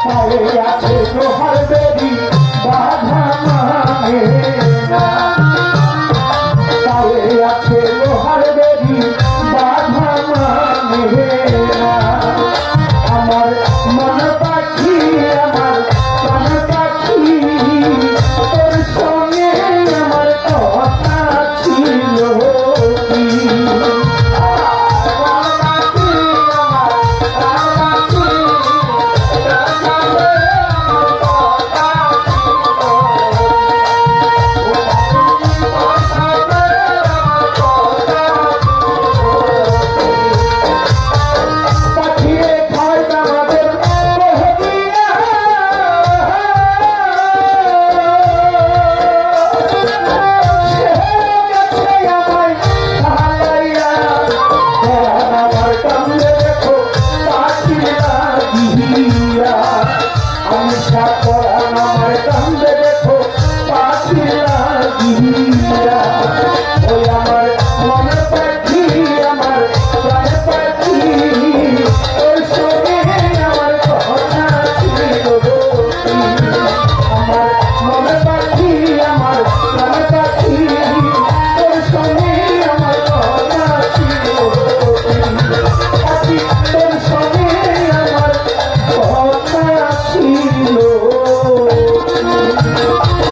পায়ে আছে লোহার বেদি বাধা মানে না পায়ে আছে লোহার বেদি বাধা মানে না আমার মন পাখি আমার প্রাণ পাখি তোর সঙ্গে আমার কথা ছিল কি I'm